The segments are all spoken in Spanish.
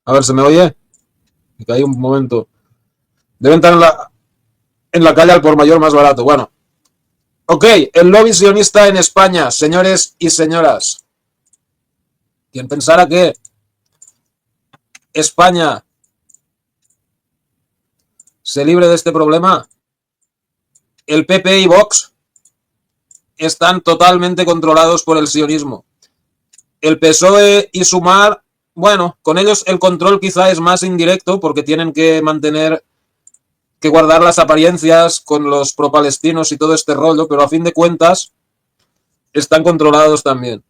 A ver, ¿se me oye? Me caí un momento. Deben estar en la calle al por mayor más barato. Bueno, ok, el lobby sionista en España, señores y señoras. Quien pensara que España se libre de este problema, el PP y Vox están totalmente controlados por el sionismo. El PSOE y Sumar, bueno, con ellos el control quizá es más indirecto porque tienen que mantener, que guardar las apariencias con los pro-palestinos y todo este rollo, pero a fin de cuentas están controlados también.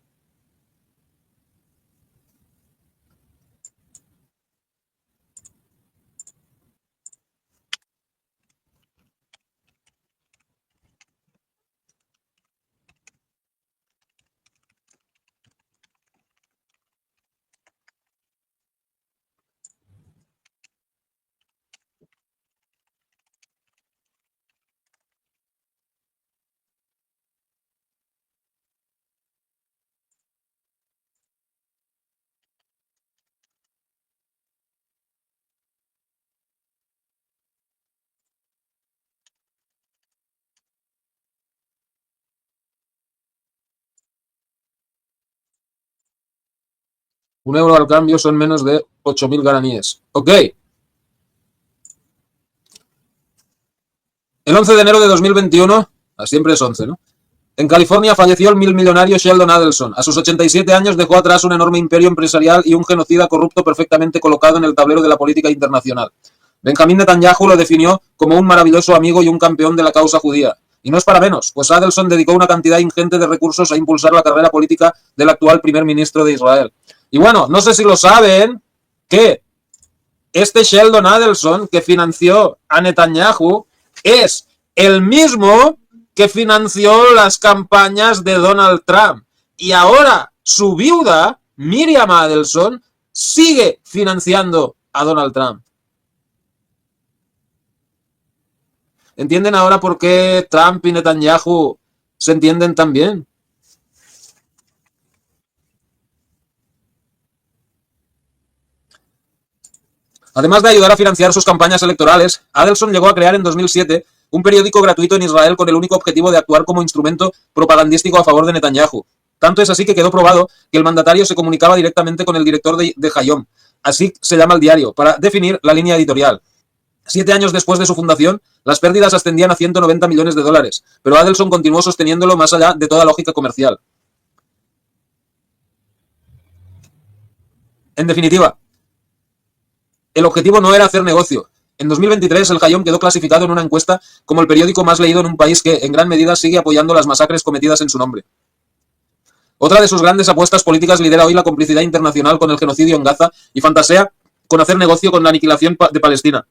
Un euro al cambio son menos de 8.000 guaraníes. Ok. El 11 de enero de 2021, siempre es 11, ¿no? En California falleció el millonario Sheldon Adelson. A sus 87 años dejó atrás un enorme imperio empresarial y un genocida corrupto perfectamente colocado en el tablero de la política internacional. Benjamín Netanyahu lo definió como un maravilloso amigo y un campeón de la causa judía. Y no es para menos, pues Adelson dedicó una cantidad ingente de recursos a impulsar la carrera política del actual primer ministro de Israel. Y bueno, no sé si lo saben, que este Sheldon Adelson que financió a Netanyahu es el mismo que financió las campañas de Donald Trump. Y ahora su viuda, Miriam Adelson, sigue financiando a Donald Trump. ¿Entienden ahora por qué Trump y Netanyahu se entienden tan bien? Además de ayudar a financiar sus campañas electorales, Adelson llegó a crear en 2007 un periódico gratuito en Israel con el único objetivo de actuar como instrumento propagandístico a favor de Netanyahu. Tanto es así que quedó probado que el mandatario se comunicaba directamente con el director de Hayom, así se llama el diario, para definir la línea editorial. 7 años después de su fundación, las pérdidas ascendían a 190 millones de dólares, pero Adelson continuó sosteniéndolo más allá de toda lógica comercial. En definitiva, el objetivo no era hacer negocio. En 2023, el Hayom quedó clasificado en una encuesta como el periódico más leído en un país que, en gran medida, sigue apoyando las masacres cometidas en su nombre. Otra de sus grandes apuestas políticas lidera hoy la complicidad internacional con el genocidio en Gaza y fantasea con hacer negocio con la aniquilación de Palestina.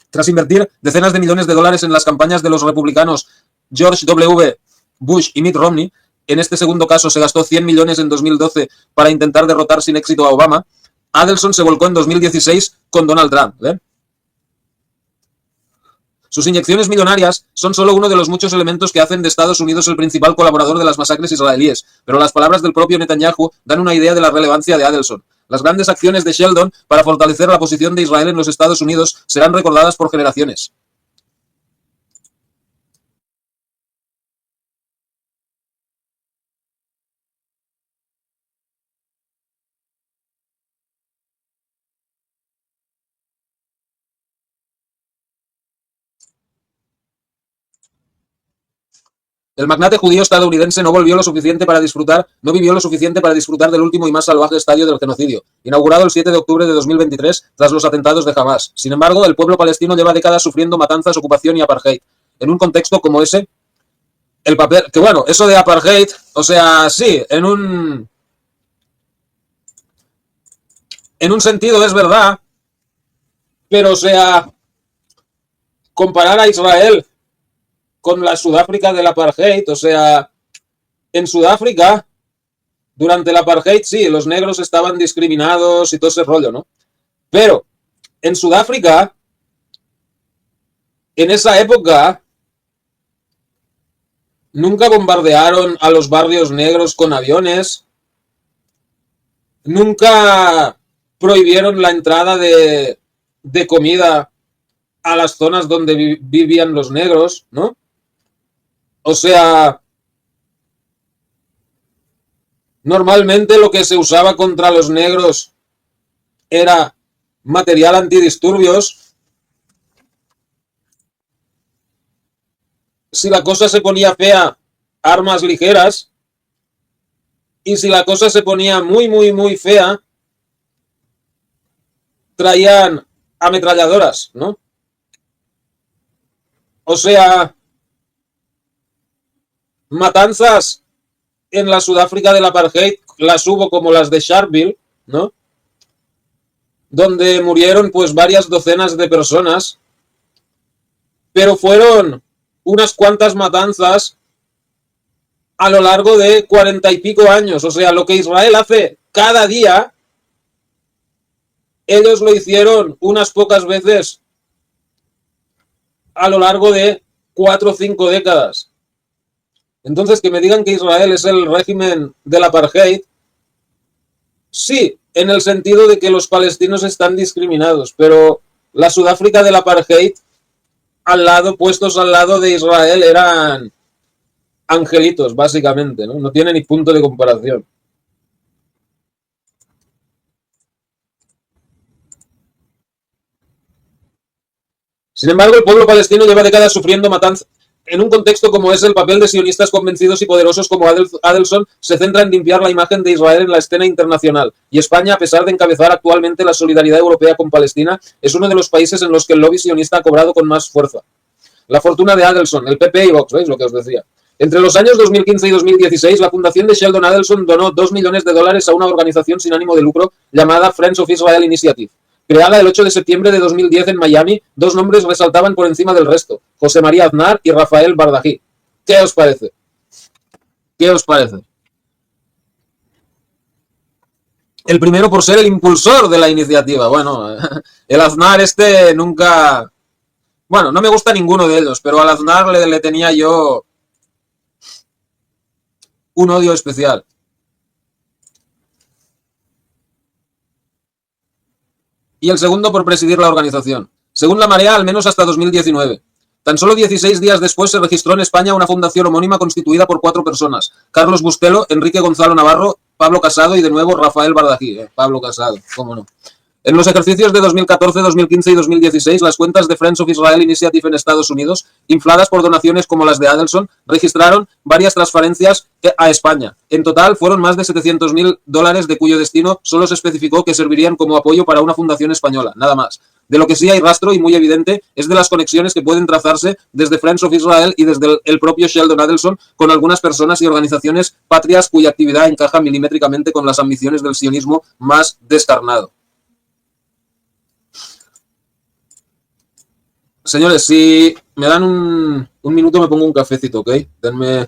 Tras invertir decenas de millones de dólares en las campañas de los republicanos George W. Bush y Mitt Romney, en este segundo caso se gastó 100 millones en 2012 para intentar derrotar sin éxito a Obama, Adelson se volcó en 2016 con Donald Trump. Sus inyecciones millonarias son solo uno de los muchos elementos que hacen de Estados Unidos el principal colaborador de las masacres israelíes, pero las palabras del propio Netanyahu dan una idea de la relevancia de Adelson. Las grandes acciones de Sheldon para fortalecer la posición de Israel en los Estados Unidos serán recordadas por generaciones. El magnate judío estadounidense no vivió lo suficiente para disfrutar del último y más salvaje estadio del genocidio, inaugurado el 7 de octubre de 2023 tras los atentados de Hamas. Sin embargo, el pueblo palestino lleva décadas sufriendo matanzas, ocupación y apartheid. En un contexto como ese, el papel, que bueno, eso de apartheid, o sea, sí, en un sentido es verdad, pero o sea, comparar a Israel con la Sudáfrica del apartheid, o sea, en Sudáfrica, durante el apartheid, sí, los negros estaban discriminados y todo ese rollo, ¿no? Pero en Sudáfrica, en esa época, nunca bombardearon a los barrios negros con aviones, nunca prohibieron la entrada de comida a las zonas donde vivían los negros, ¿no? O sea, normalmente lo que se usaba contra los negros era material antidisturbios. Si la cosa se ponía fea, armas ligeras. Y si la cosa se ponía muy, muy, muy fea, traían ametralladoras, ¿no? O sea, matanzas en la Sudáfrica del apartheid las hubo como las de Sharpeville, ¿no? Donde murieron pues varias docenas de personas, pero fueron unas cuantas matanzas a lo largo de 40 y pico años. O sea, lo que Israel hace cada día, ellos lo hicieron unas pocas veces a lo largo de 4 o 5 décadas. Entonces, que me digan que Israel es el régimen del apartheid, sí, en el sentido de que los palestinos están discriminados, pero la Sudáfrica del apartheid, al lado, puestos al lado de Israel, eran angelitos, básicamente, ¿no? No tiene ni punto de comparación. Sin embargo, el pueblo palestino lleva décadas sufriendo matanzas. En un contexto como es el papel de sionistas convencidos y poderosos como Adelson se centra en limpiar la imagen de Israel en la escena internacional. Y España, a pesar de encabezar actualmente la solidaridad europea con Palestina, es uno de los países en los que el lobby sionista ha cobrado con más fuerza. La fortuna de Adelson, el PP y Vox, ¿veis lo que os decía? Entre los años 2015 y 2016, la fundación de Sheldon Adelson donó $2 millones a una organización sin ánimo de lucro llamada Friends of Israel Initiative. Creada el 8 de septiembre de 2010 en Miami, dos nombres resaltaban por encima del resto, José María Aznar y Rafael Bardají. ¿Qué os parece? ¿Qué os parece? El primero por ser el impulsor de la iniciativa. Bueno, el Aznar este nunca... Bueno, no me gusta ninguno de ellos, pero al Aznar le tenía yo un odio especial. Y el segundo por presidir la organización. Según la Marea, al menos hasta 2019. Tan solo 16 días después se registró en España una fundación homónima constituida por 4 personas. Carlos Bustelo, Enrique Gonzalo Navarro, Pablo Casado y de nuevo Rafael Bardají. Pablo Casado, cómo no. En los ejercicios de 2014, 2015 y 2016, las cuentas de Friends of Israel Initiative en Estados Unidos, infladas por donaciones como las de Adelson, registraron varias transferencias a España. En total, fueron más de $700.000, de cuyo destino solo se especificó que servirían como apoyo para una fundación española, nada más. De lo que sí hay rastro y muy evidente es de las conexiones que pueden trazarse desde Friends of Israel y desde el propio Sheldon Adelson con algunas personas y organizaciones patrias cuya actividad encaja milimétricamente con las ambiciones del sionismo más descarnado. Señores, si me dan un minuto me pongo un cafecito, ¿ok? Denme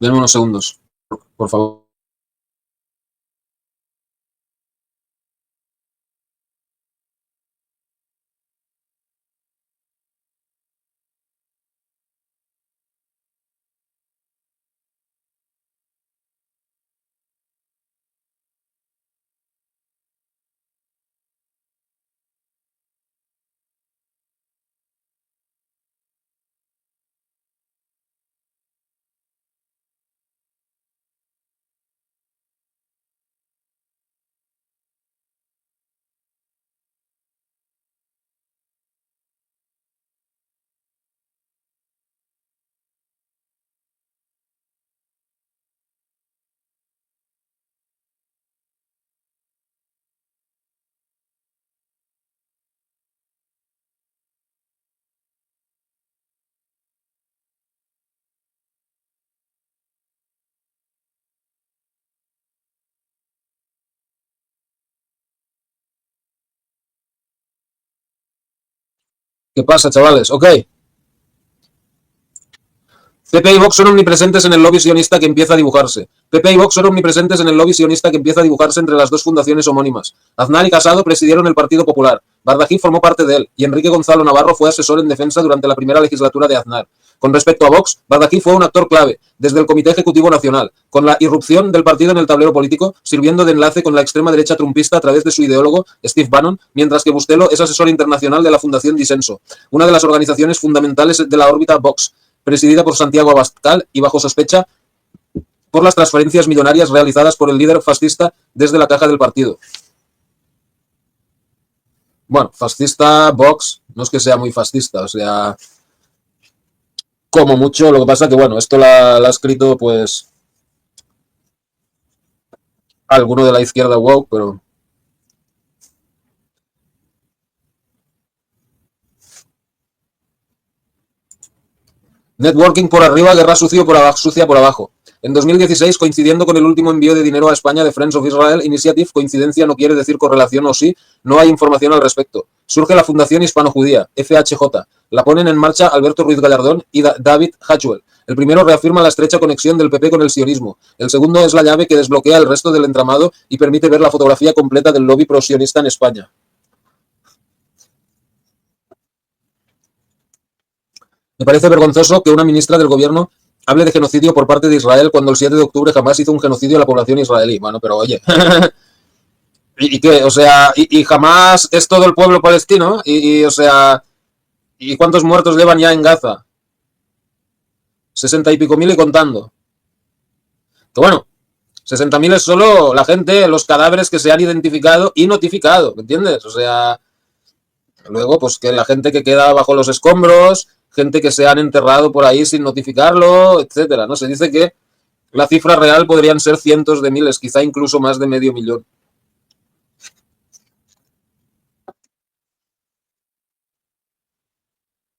unos segundos, por favor. ¿Qué pasa, chavales? Ok. PP y Vox son omnipresentes en el lobby sionista que empieza a dibujarse. PP y Vox son omnipresentes en el lobby sionista que empieza a dibujarse entre las dos fundaciones homónimas. Aznar y Casado presidieron el Partido Popular. Bardají formó parte de él, y Enrique Gonzalo Navarro fue asesor en defensa durante la primera legislatura de Aznar. Con respecto a Vox, Bardakí fue un actor clave, desde el Comité Ejecutivo Nacional, con la irrupción del partido en el tablero político, sirviendo de enlace con la extrema derecha trumpista a través de su ideólogo, Steve Bannon, mientras que Bustelo es asesor internacional de la Fundación Disenso, una de las organizaciones fundamentales de la órbita Vox, presidida por Santiago Abascal y bajo sospecha por las transferencias millonarias realizadas por el líder fascista desde la caja del partido. Bueno, fascista, Vox, no es que sea muy fascista, o sea, como mucho, lo que pasa que, bueno, esto la ha escrito, pues, alguno de la izquierda woke, pero... Networking por arriba, guerra sucia por abajo. En 2016, coincidiendo con el último envío de dinero a España de Friends of Israel Initiative, coincidencia no quiere decir correlación o sí, no hay información al respecto. Surge la Fundación Hispano-Judía, FHJ. La ponen en marcha Alberto Ruiz Gallardón y David Hatchwell. El primero reafirma la estrecha conexión del PP con el sionismo. El segundo es la llave que desbloquea el resto del entramado y permite ver la fotografía completa del lobby pro-sionista en España. Me parece vergonzoso que una ministra del gobierno hable de genocidio por parte de Israel cuando el 7 de octubre jamás hizo un genocidio a la población israelí. Bueno, pero oye, ¿y qué? O sea, y jamás es todo el pueblo palestino, o sea, ¿y cuántos muertos llevan ya en Gaza? 60 y pico mil y contando. Que bueno, 60.000 es solo la gente, los cadáveres que se han identificado y notificado, ¿me entiendes? O sea, luego, pues que la gente que queda bajo los escombros, gente que se han enterrado por ahí sin notificarlo, etcétera, ¿no? Se dice que la cifra real podrían ser cientos de miles, quizá incluso más de 500.000.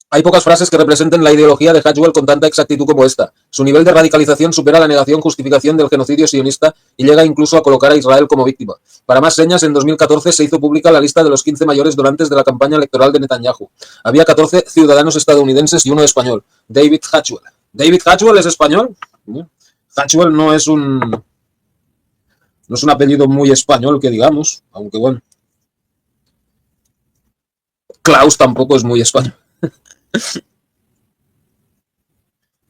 Hay pocas frases que representen la ideología de Hatchwell con tanta exactitud como esta. Su nivel de radicalización supera la negación justificación del genocidio sionista y llega incluso a colocar a Israel como víctima. Para más señas, en 2014 se hizo pública la lista de los 15 mayores donantes de la campaña electoral de Netanyahu. Había 14 ciudadanos estadounidenses y uno español, David Hatchwell. ¿David Hatchwell es español? Hatchwell no es un apellido muy español que digamos, aunque bueno. Klaus tampoco es muy español.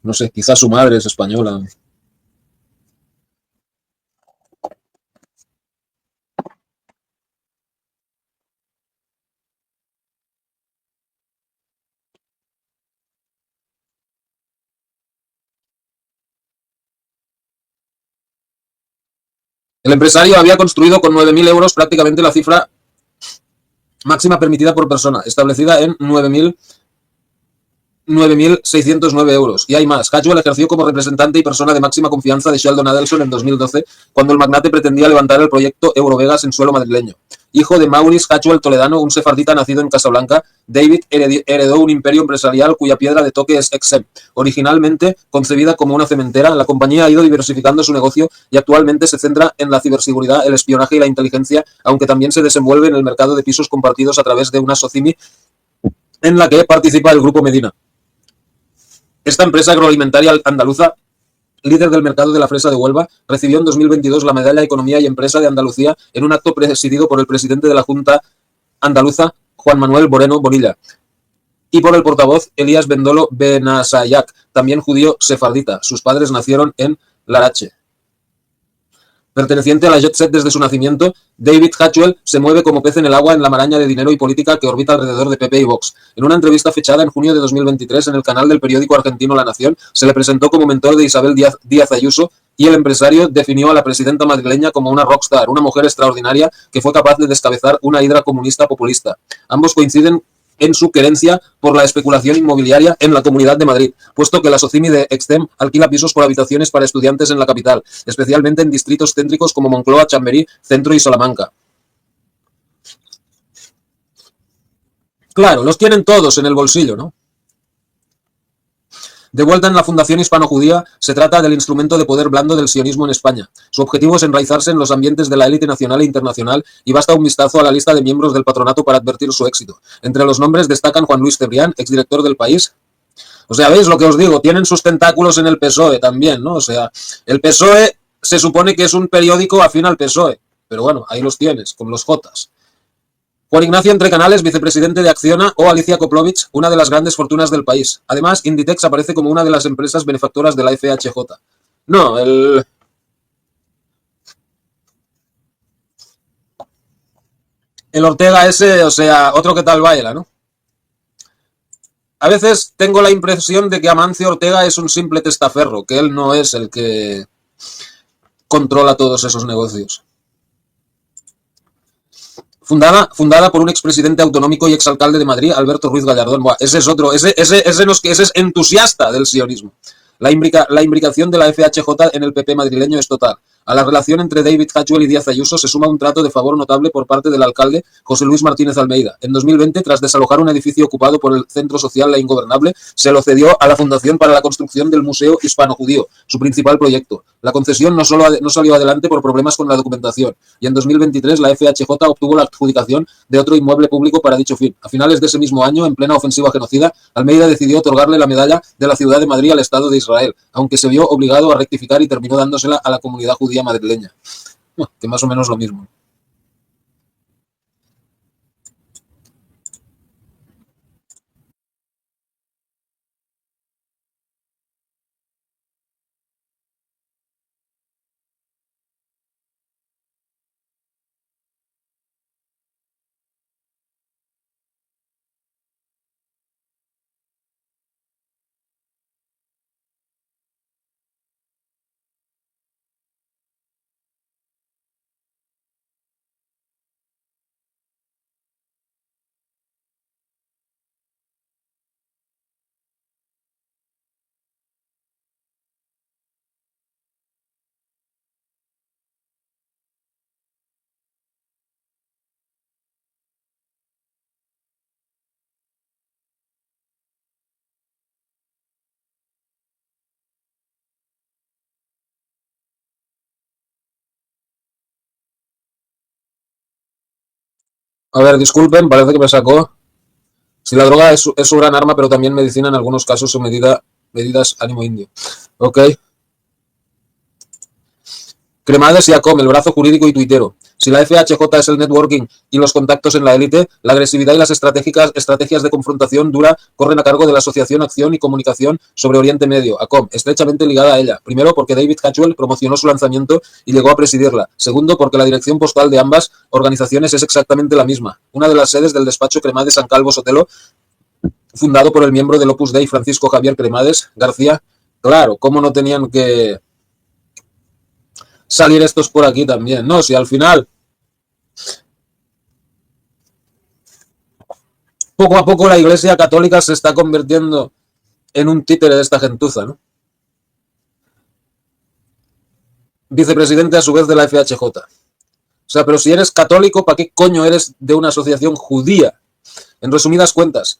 No sé, quizás su madre es española. El empresario había construido con 9.000 euros prácticamente la cifra máxima permitida por persona, establecida en 9.609 euros. Y hay más. Hatchwell ejerció como representante y persona de máxima confianza de Sheldon Adelson en 2012, cuando el magnate pretendía levantar el proyecto Eurovegas en suelo madrileño. Hijo de Maurice Hatchwell Toledano, un sefardita nacido en Casablanca, David heredó un imperio empresarial cuya piedra de toque es XM. Originalmente concebida como una cementera, la compañía ha ido diversificando su negocio y actualmente se centra en la ciberseguridad, el espionaje y la inteligencia, aunque también se desenvuelve en el mercado de pisos compartidos a través de una SOCIMI en la que participa el Grupo Medina. Esta empresa agroalimentaria andaluza, líder del mercado de la fresa de Huelva, recibió en 2022 la Medalla Economía y Empresa de Andalucía en un acto presidido por el presidente de la Junta Andaluza, Juan Manuel Moreno Bonilla, y por el portavoz Elías Bendolo Benasayak, también judío sefardita. Sus padres nacieron en Larache. Perteneciente a la Jet Set desde su nacimiento, David Hatchwell se mueve como pez en el agua en la maraña de dinero y política que orbita alrededor de PP y Vox. En una entrevista fechada en junio de 2023 en el canal del periódico argentino La Nación, se le presentó como mentor de Isabel Díaz Ayuso y el empresario definió a la presidenta madrileña como una rockstar, una mujer extraordinaria que fue capaz de descabezar una hidra comunista populista. Ambos coinciden en su querencia por la especulación inmobiliaria en la Comunidad de Madrid, puesto que la SOCIMI de Extem alquila pisos por habitaciones para estudiantes en la capital, especialmente en distritos céntricos como Moncloa, Chamberí, Centro y Salamanca. Claro, los tienen todos en el bolsillo, ¿no? De vuelta en la Fundación Hispano-Judía, se trata del instrumento de poder blando del sionismo en España. Su objetivo es enraizarse en los ambientes de la élite nacional e internacional y basta un vistazo a la lista de miembros del patronato para advertir su éxito. Entre los nombres destacan Juan Luis Cebrián, exdirector del País. O sea, ¿veis lo que os digo? Tienen sus tentáculos en el PSOE también, ¿no? O sea, el PSOE se supone que es un periódico afín al PSOE, pero bueno, ahí los tienes, con los Jotas. Juan Ignacio Entre Canales, vicepresidente de Acciona, o Alicia Koplovich, una de las grandes fortunas del país. Además, Inditex aparece como una de las empresas benefactoras de la FHJ. No, el Ortega ese, o sea, otro que tal baila, ¿no? A veces tengo la impresión de que Amancio Ortega es un simple testaferro, que él no es el que controla todos esos negocios. Fundada por un expresidente autonómico y exalcalde de Madrid, Alberto Ruiz Gallardón. Buah, ese es otro, ese es entusiasta del sionismo. La imbricación de la FHJ en el PP madrileño es total. A la relación entre David Hatchwell y Díaz Ayuso se suma un trato de favor notable por parte del alcalde José Luis Martínez Almeida. En 2020, tras desalojar un edificio ocupado por el Centro Social La Ingobernable, se lo cedió a la Fundación para la construcción del Museo Hispano-Judío, su principal proyecto. La concesión no salió adelante por problemas con la documentación, y en 2023 la FHJ obtuvo la adjudicación de otro inmueble público para dicho fin. A finales de ese mismo año, en plena ofensiva genocida, Almeida decidió otorgarle la medalla de la Ciudad de Madrid al Estado de Israel, aunque se vio obligado a rectificar y terminó dándosela a la comunidad judía madrileña. Que más o menos lo mismo. A ver, disculpen, parece que me sacó. Si la droga es su gran arma, pero también medicina en algunos casos su medidas ánimo indio. Ok. Cremades y ACOM, el brazo jurídico y tuitero. Si la FHJ es el networking y los contactos en la élite, la agresividad y las estrategias de confrontación dura corren a cargo de la Asociación Acción y Comunicación sobre Oriente Medio, ACOM, estrechamente ligada a ella. Primero, porque David Hatchwell promocionó su lanzamiento y llegó a presidirla. Segundo, porque la dirección postal de ambas organizaciones es exactamente la misma. Una de las sedes del despacho Cremades San Calvo Sotelo, fundado por el miembro del Opus Dei Francisco Javier Cremades García. Claro, ¿cómo no tenían que salir estos por aquí también? No, si al final, poco a poco la Iglesia Católica se está convirtiendo en un títere de esta gentuza, ¿no? Vicepresidente a su vez de la FHJ. O sea, pero si eres católico, ¿para qué coño eres de una asociación judía? En resumidas cuentas,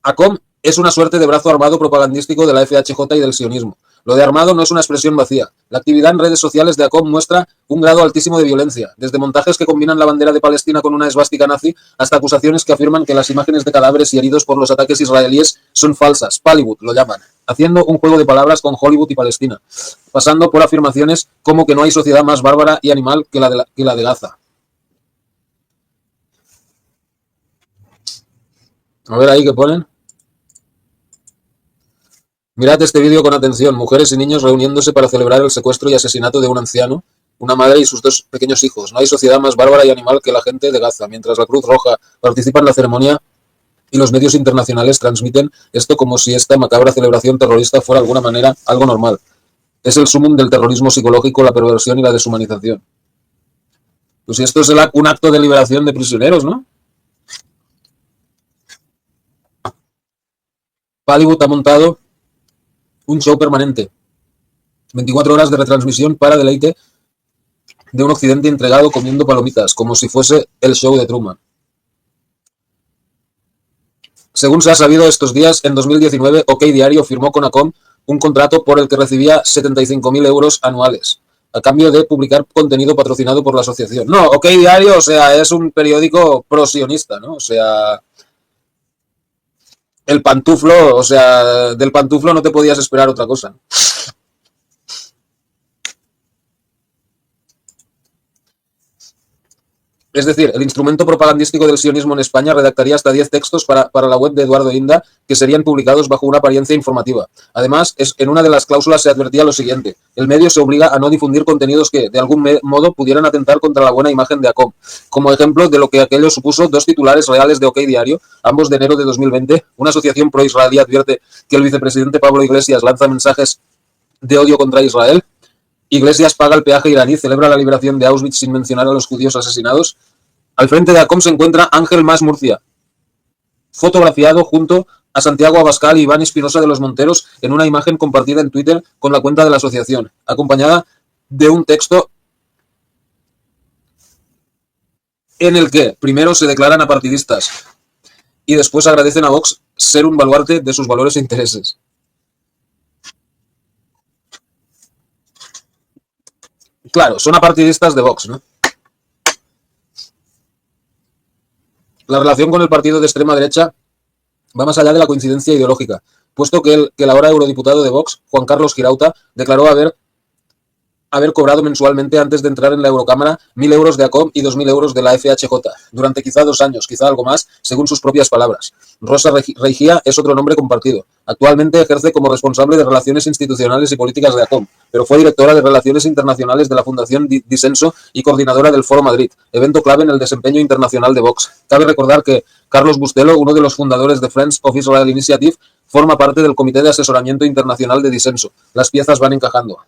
ACOM es una suerte de brazo armado propagandístico de la FHJ y del sionismo. Lo de armado no es una expresión vacía. La actividad en redes sociales de ACOM muestra un grado altísimo de violencia, desde montajes que combinan la bandera de Palestina con una esvástica nazi hasta acusaciones que afirman que las imágenes de cadáveres y heridos por los ataques israelíes son falsas. Pallywood lo llaman, haciendo un juego de palabras con Hollywood y Palestina, pasando por afirmaciones como que no hay sociedad más bárbara y animal que la de Gaza. A ver ahí qué ponen. Mirad este vídeo con atención. Mujeres y niños reuniéndose para celebrar el secuestro y asesinato de un anciano, una madre y sus dos pequeños hijos. No hay sociedad más bárbara y animal que la gente de Gaza. Mientras la Cruz Roja participa en la ceremonia y los medios internacionales transmiten esto como si esta macabra celebración terrorista fuera de alguna manera algo normal. Es el sumum del terrorismo psicológico, la perversión y la deshumanización. Pues esto es un acto de liberación de prisioneros, ¿no? Hollywood ha montado un show permanente. 24 horas de retransmisión para deleite de un occidente entregado comiendo palomitas, como si fuese el show de Truman. Según se ha sabido estos días, en 2019, OK Diario firmó con ACOM un contrato por el que recibía 75.000 euros anuales, a cambio de publicar contenido patrocinado por la asociación. No, OK Diario, o sea, es un periódico pro-sionista, ¿no? O sea, el pantuflo, o sea, del pantuflo no te podías esperar otra cosa. Es decir, el instrumento propagandístico del sionismo en España redactaría hasta 10 textos para la web de Eduardo Inda que serían publicados bajo una apariencia informativa. Además, en una de las cláusulas se advertía lo siguiente: el medio se obliga a no difundir contenidos que, de algún modo, pudieran atentar contra la buena imagen de ACOM. Como ejemplo de lo que aquello supuso, dos titulares reales de OK Diario, ambos de enero de 2020, una asociación pro-israelí advierte que el vicepresidente Pablo Iglesias lanza mensajes de odio contra Israel. Iglesias paga el peaje iraní, celebra la liberación de Auschwitz sin mencionar a los judíos asesinados. Al frente de ACOM se encuentra Ángel Mas Murcia, fotografiado junto a Santiago Abascal y Iván Espinosa de los Monteros en una imagen compartida en Twitter con la cuenta de la asociación, acompañada de un texto en el que primero se declaran apartidistas y después agradecen a Vox ser un baluarte de sus valores e intereses. Claro, son apartidistas de Vox, ¿no? La relación con el partido de extrema derecha va más allá de la coincidencia ideológica, puesto que el ahora eurodiputado de Vox, Juan Carlos Girauta, declaró haber cobrado mensualmente antes de entrar en la Eurocámara 1.000 euros de ACOM y 2.000 euros de la FHJ, durante quizá 2 años, quizá algo más, según sus propias palabras. Rosa Reigía es otro nombre compartido. Actualmente ejerce como responsable de Relaciones Institucionales y Políticas de ACOM, pero fue directora de Relaciones Internacionales de la Fundación Disenso y coordinadora del Foro Madrid, evento clave en el desempeño internacional de Vox. Cabe recordar que Carlos Bustelo, uno de los fundadores de Friends of Israel Initiative, forma parte del Comité de Asesoramiento Internacional de Disenso. Las piezas van encajando.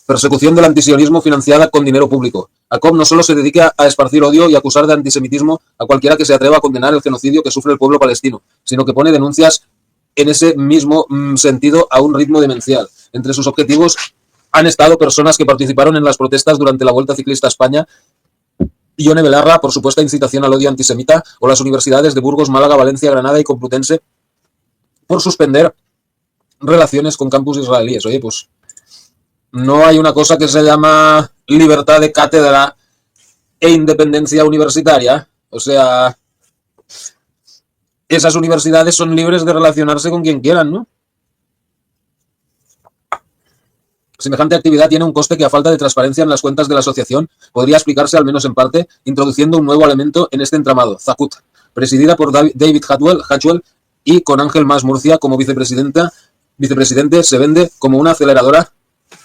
Persecución del antisionismo financiada con dinero público. ACOM no solo se dedica a esparcir odio y acusar de antisemitismo a cualquiera que se atreva a condenar el genocidio que sufre el pueblo palestino, sino que pone denuncias en ese mismo sentido a un ritmo demencial. Entre sus objetivos han estado personas que participaron en las protestas durante la Vuelta Ciclista a España, Ione Belarra por supuesta incitación al odio antisemita, o las universidades de Burgos, Málaga, Valencia, Granada y Complutense por suspender relaciones con campus israelíes. Oye, pues no hay una cosa que se llama libertad de cátedra e independencia universitaria. O sea, esas universidades son libres de relacionarse con quien quieran, ¿no? Semejante actividad tiene un coste que, a falta de transparencia en las cuentas de la asociación, podría explicarse, al menos en parte, introduciendo un nuevo elemento en este entramado, Zacut, presidida por David Hatchwell y con Ángel Mas Murcia como vicepresidente, se vende como una aceleradora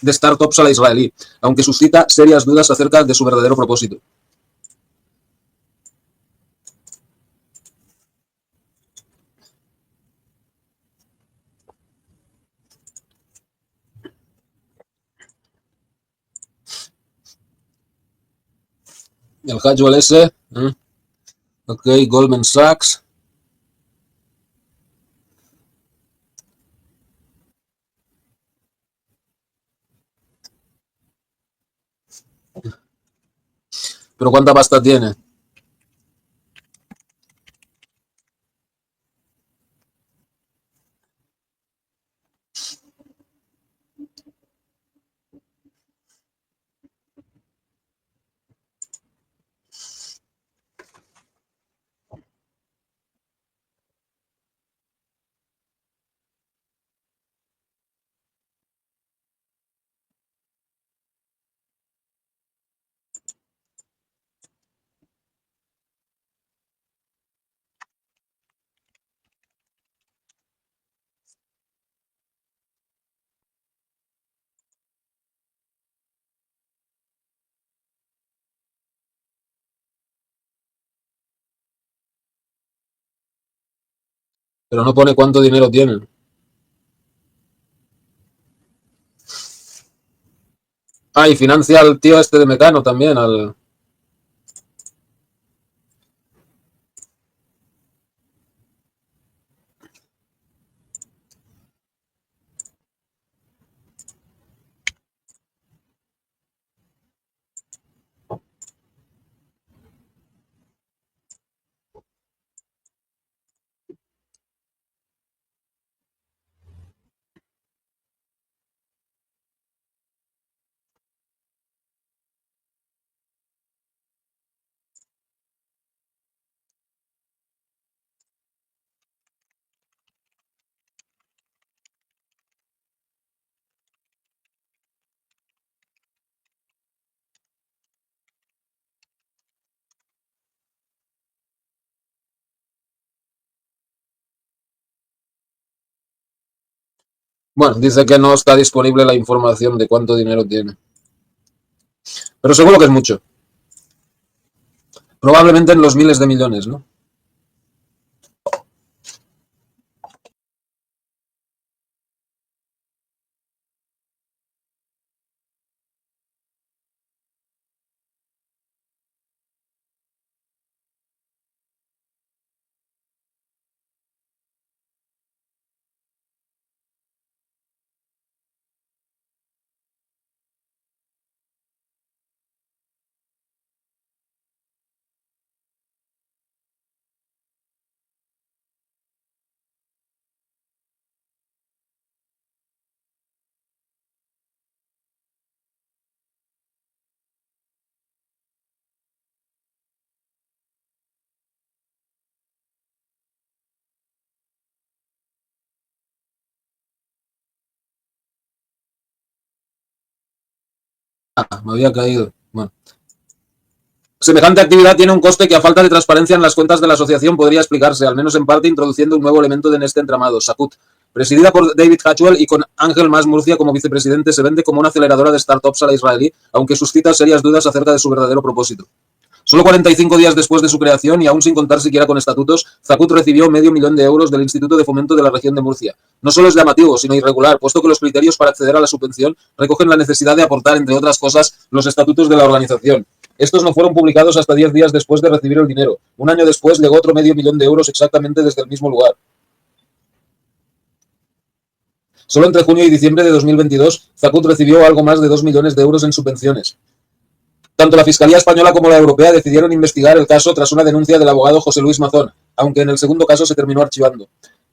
de startups a la israelí, aunque suscita serias dudas acerca de su verdadero propósito. El Hatchwell ese, ok, Goldman Sachs. Pero ¿cuánta pasta tiene? Pero no pone cuánto dinero tiene. Ah, y financia al tío este de Mecano también, al... Bueno, dice que no está disponible la información de cuánto dinero tiene. Pero seguro que es mucho. Probablemente en los miles de millones, ¿no? Ah, me había caído. Bueno. Semejante actividad tiene un coste que, a falta de transparencia en las cuentas de la asociación, podría explicarse, al menos en parte, introduciendo un nuevo elemento en este entramado. Sakut, presidida por David Hatchwell y con Ángel Mas Murcia como vicepresidente, se vende como una aceleradora de startups a la israelí, aunque suscita serias dudas acerca de su verdadero propósito. Solo 45 días después de su creación, y aún sin contar siquiera con estatutos, Zacut recibió €500,000 del Instituto de Fomento de la Región de Murcia. No solo es llamativo, sino irregular, puesto que los criterios para acceder a la subvención recogen la necesidad de aportar, entre otras cosas, los estatutos de la organización. Estos no fueron publicados hasta 10 días después de recibir el dinero. Un año después llegó otro €500,000 exactamente desde el mismo lugar. Solo entre junio y diciembre de 2022, Zacut recibió algo más de 2 millones de euros en subvenciones. Tanto la Fiscalía Española como la Europea decidieron investigar el caso tras una denuncia del abogado José Luis Mazón, aunque en el segundo caso se terminó archivando.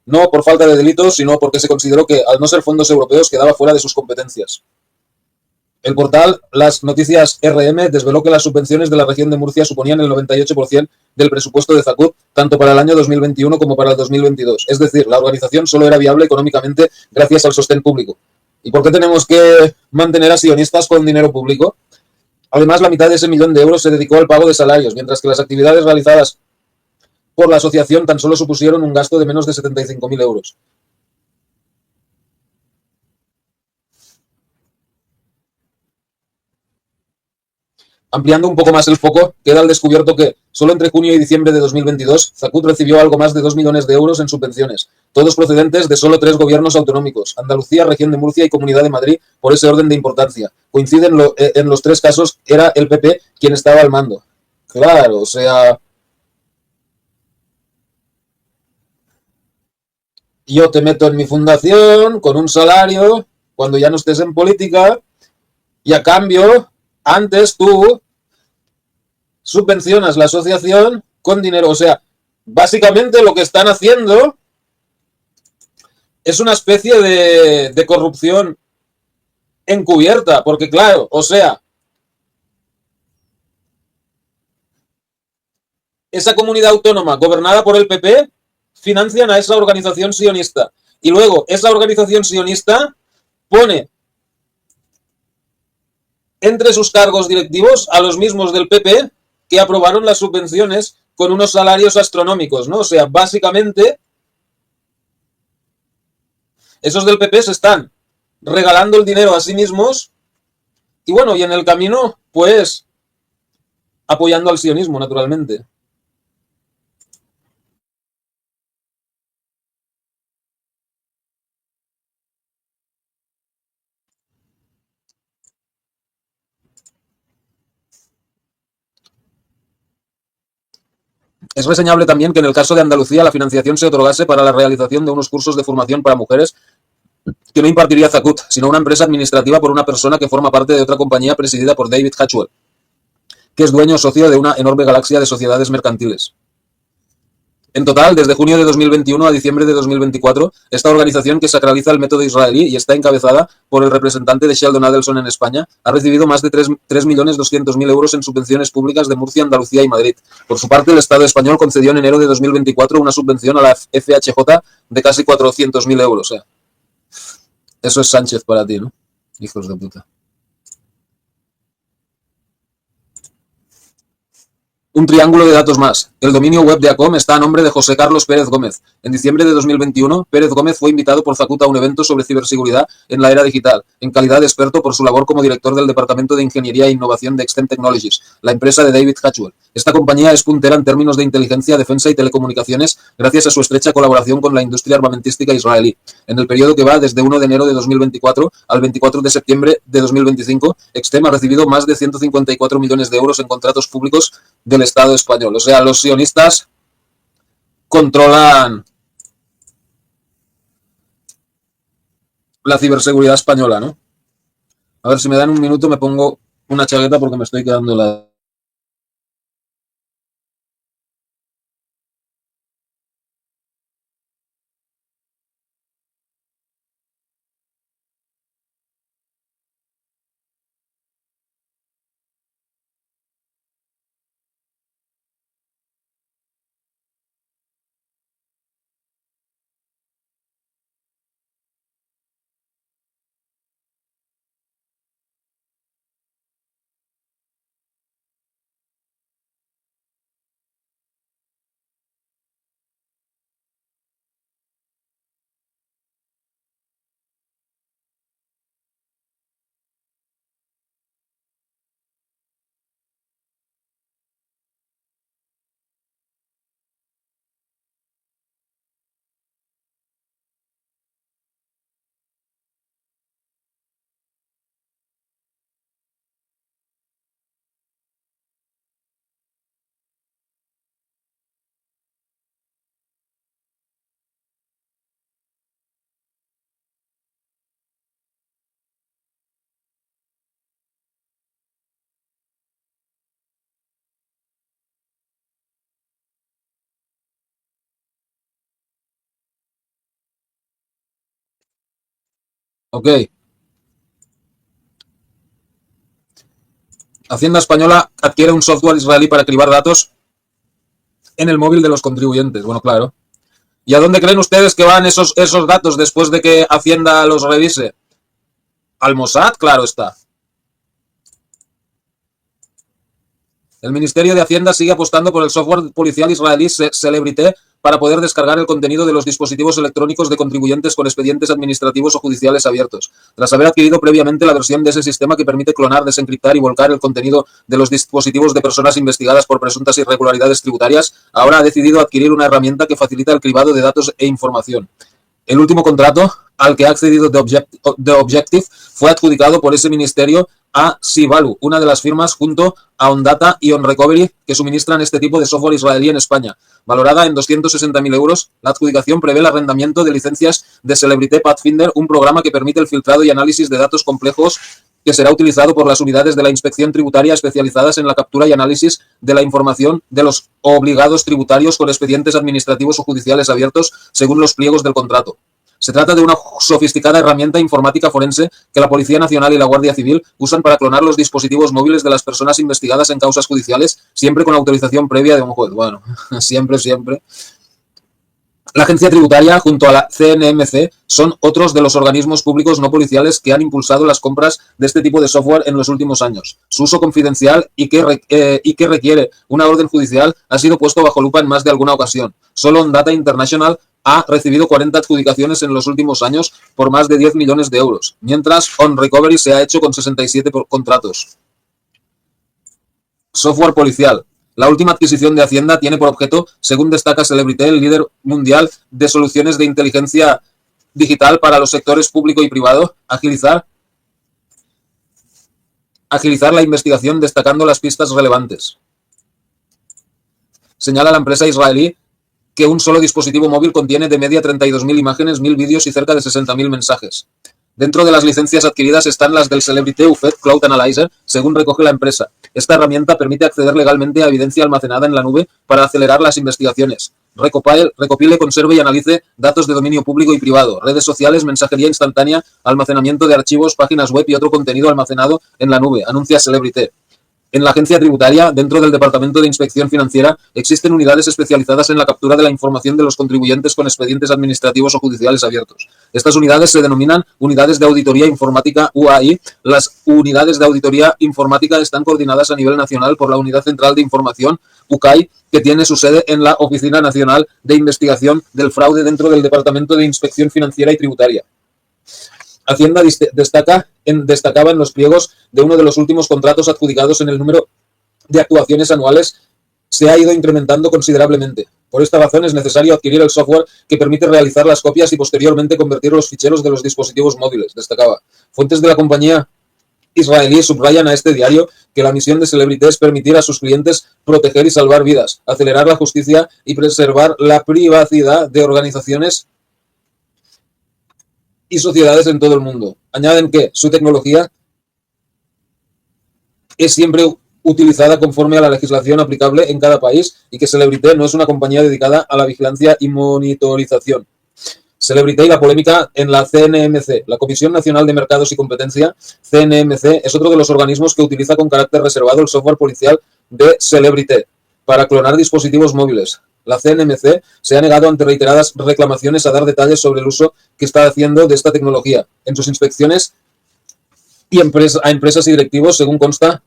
No por falta de delitos, sino porque se consideró que, al no ser fondos europeos, quedaba fuera de sus competencias. El portal Las Noticias RM desveló que las subvenciones de la región de Murcia suponían el 98% del presupuesto de Zacut, tanto para el año 2021 como para el 2022. Es decir, la organización solo era viable económicamente gracias al sostén público. ¿Y por qué tenemos que mantener a sionistas con dinero público? Además, la mitad de ese €1.000.000 se dedicó al pago de salarios, mientras que las actividades realizadas por la asociación tan solo supusieron un gasto de menos de 75.000 euros. Ampliando un poco más el foco, queda al descubierto que, solo entre junio y diciembre de 2022, Zacut recibió algo más de 2 millones de euros en subvenciones, todos procedentes de solo 3 gobiernos autonómicos: Andalucía, Región de Murcia y Comunidad de Madrid, por ese orden de importancia. Coinciden en los tres casos, era el PP quien estaba al mando. Claro, o sea, yo te meto en mi fundación con un salario cuando ya no estés en política y, a cambio, antes tú subvencionas la asociación con dinero. O sea, básicamente lo que están haciendo es una especie de corrupción encubierta, porque claro, o sea, esa comunidad autónoma gobernada por el PP financian a esa organización sionista. Y luego esa organización sionista pone entre sus cargos directivos a los mismos del PP que aprobaron las subvenciones con unos salarios astronómicos, ¿no? O sea, básicamente, esos del PP se están regalando el dinero a sí mismos y, bueno, y en el camino, pues, apoyando al sionismo, naturalmente. Es reseñable también que en el caso de Andalucía la financiación se otorgase para la realización de unos cursos de formación para mujeres que no impartiría Zacut, sino una empresa administrativa por una persona que forma parte de otra compañía presidida por David Hatchwell, que es dueño o socio de una enorme galaxia de sociedades mercantiles. En total, desde junio de 2021 a diciembre de 2024, esta organización, que sacraliza el método israelí y está encabezada por el representante de Sheldon Adelson en España, ha recibido más de 3.200.000 euros en subvenciones públicas de Murcia, Andalucía y Madrid. Por su parte, el Estado español concedió en enero de 2024 una subvención a la FHJ de casi 400.000 euros. Eso es Sánchez para ti, ¿no? Hijos de puta. Un triángulo de datos más. El dominio web de ACOM está a nombre de José Carlos Pérez Gómez. En diciembre de 2021, Pérez Gómez fue invitado por Zacuta a un evento sobre ciberseguridad en la era digital, en calidad de experto por su labor como director del Departamento de Ingeniería e Innovación de Extent Technologies, la empresa de David Hatchwell. Esta compañía es puntera en términos de inteligencia, defensa y telecomunicaciones gracias a su estrecha colaboración con la industria armamentística israelí. En el periodo que va desde 1 de enero de 2024 al 24 de septiembre de 2025, Extem ha recibido más de 154 millones de euros en contratos públicos del Estado español. O sea, los sionistas controlan la ciberseguridad española, ¿no? A ver, si me dan un minuto me pongo una chaqueta porque me estoy quedando la... Ok. Hacienda Española adquiere un software israelí para cribar datos en el móvil de los contribuyentes. Bueno, claro. ¿Y a dónde creen ustedes que van esos datos después de que Hacienda los revise? ¿Al Mossad? Claro está. El Ministerio de Hacienda sigue apostando por el software policial israelí Celebrity para poder descargar el contenido de los dispositivos electrónicos de contribuyentes con expedientes administrativos o judiciales abiertos. Tras haber adquirido previamente la versión de ese sistema que permite clonar, desencriptar y volcar el contenido de los dispositivos de personas investigadas por presuntas irregularidades tributarias, ahora ha decidido adquirir una herramienta que facilita el cribado de datos e información. El último contrato al que ha accedido The Objective fue adjudicado por ese ministerio a Sivalu, una de las firmas junto a OnData y OnRecovery que suministran este tipo de software israelí en España. Valorada en 260.000 euros, la adjudicación prevé el arrendamiento de licencias de Celebrity Pathfinder, un programa que permite el filtrado y análisis de datos complejos que será utilizado por las unidades de la inspección tributaria especializadas en la captura y análisis de la información de los obligados tributarios con expedientes administrativos o judiciales abiertos según los pliegos del contrato. Se trata de una sofisticada herramienta informática forense que la Policía Nacional y la Guardia Civil usan para clonar los dispositivos móviles de las personas investigadas en causas judiciales, siempre con autorización previa de un juez. Bueno, siempre. La agencia tributaria, junto a la CNMC, son otros de los organismos públicos no policiales que han impulsado las compras de este tipo de software en los últimos años. Su uso confidencial y que requiere una orden judicial ha sido puesto bajo lupa en más de alguna ocasión. Solo OnData International ha recibido 40 adjudicaciones en los últimos años por más de 10 millones de euros, mientras OnRecovery se ha hecho con 67 contratos. Software policial. La última adquisición de Hacienda tiene por objeto, según destaca Celebrity, el líder mundial de soluciones de inteligencia digital para los sectores público y privado, agilizar la investigación destacando las pistas relevantes. Señala la empresa israelí que un solo dispositivo móvil contiene de media 32.000 imágenes, 1.000 vídeos y cerca de 60.000 mensajes. Dentro de las licencias adquiridas están las del Celebrity UFED Cloud Analyzer, según recoge la empresa. Esta herramienta permite acceder legalmente a evidencia almacenada en la nube para acelerar las investigaciones. Recopile, conserve y analice datos de dominio público y privado, redes sociales, mensajería instantánea, almacenamiento de archivos, páginas web y otro contenido almacenado en la nube, anuncia Celebrity. En la agencia tributaria, dentro del Departamento de Inspección Financiera, existen unidades especializadas en la captura de la información de los contribuyentes con expedientes administrativos o judiciales abiertos. Estas unidades se denominan Unidades de Auditoría Informática UAI. Las unidades de auditoría informática están coordinadas a nivel nacional por la Unidad Central de Información, UCAI, que tiene su sede en la Oficina Nacional de Investigación del Fraude dentro del Departamento de Inspección Financiera y Tributaria. Hacienda destacaba en los pliegos de uno de los últimos contratos adjudicados en el número de actuaciones anuales se ha ido incrementando considerablemente. Por esta razón es necesario adquirir el software que permite realizar las copias y posteriormente convertir los ficheros de los dispositivos móviles, destacaba. Fuentes de la compañía israelí subrayan a este diario que la misión de Celebrity es permitir a sus clientes proteger y salvar vidas, acelerar la justicia y preservar la privacidad de organizaciones y sociedades en todo el mundo. Añaden que su tecnología es siempre utilizada conforme a la legislación aplicable en cada país y que Celebrity no es una compañía dedicada a la vigilancia y monitorización. Celebrity y la polémica en la CNMC. La Comisión Nacional de Mercados y Competencia, CNMC, es otro de los organismos que utiliza con carácter reservado el software policial de Celebrity para clonar dispositivos móviles. La CNMC se ha negado ante reiteradas reclamaciones a dar detalles sobre el uso que está haciendo de esta tecnología en sus inspecciones y a empresas y directivos, según consta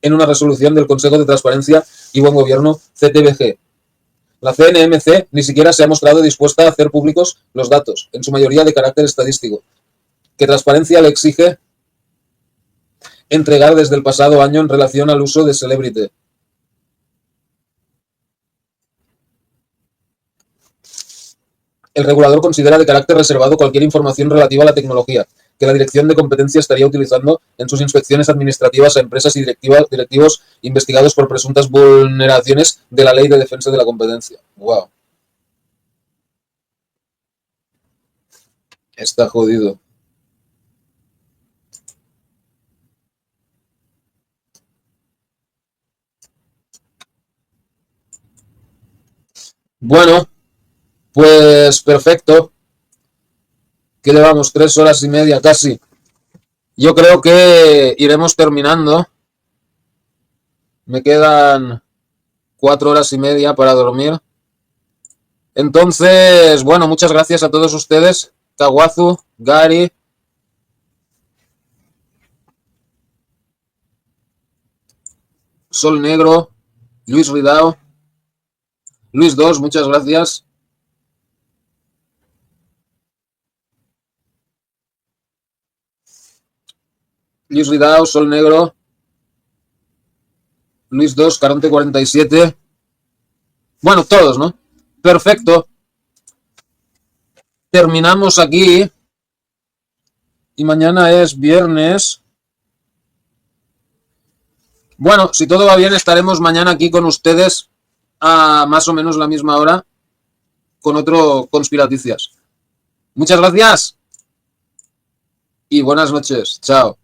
en una resolución del Consejo de Transparencia y Buen Gobierno, CTBG. La CNMC ni siquiera se ha mostrado dispuesta a hacer públicos los datos, en su mayoría de carácter estadístico, que Transparencia le exige entregar desde el pasado año en relación al uso de Celebrity. El regulador considera de carácter reservado cualquier información relativa a la tecnología que la Dirección de Competencia estaría utilizando en sus inspecciones administrativas a empresas y directivos investigados por presuntas vulneraciones de la Ley de Defensa de la Competencia. Wow. Está jodido. Bueno, pues perfecto. Que llevamos 3 horas y media casi. Yo creo que iremos terminando. Me quedan 4 horas y media para dormir. Entonces, bueno, muchas gracias a todos ustedes. Kawazu, Gary, Sol Negro, Luis Ridao, Luis 2, muchas gracias. Luis Ridao, Sol Negro, Luis 2, Caronte 47. Bueno, todos, ¿no? Perfecto. Terminamos aquí. Y mañana es viernes. Bueno, si todo va bien, estaremos mañana aquí con ustedes a más o menos la misma hora con otro Conspiraticias. Muchas gracias y buenas noches. Chao.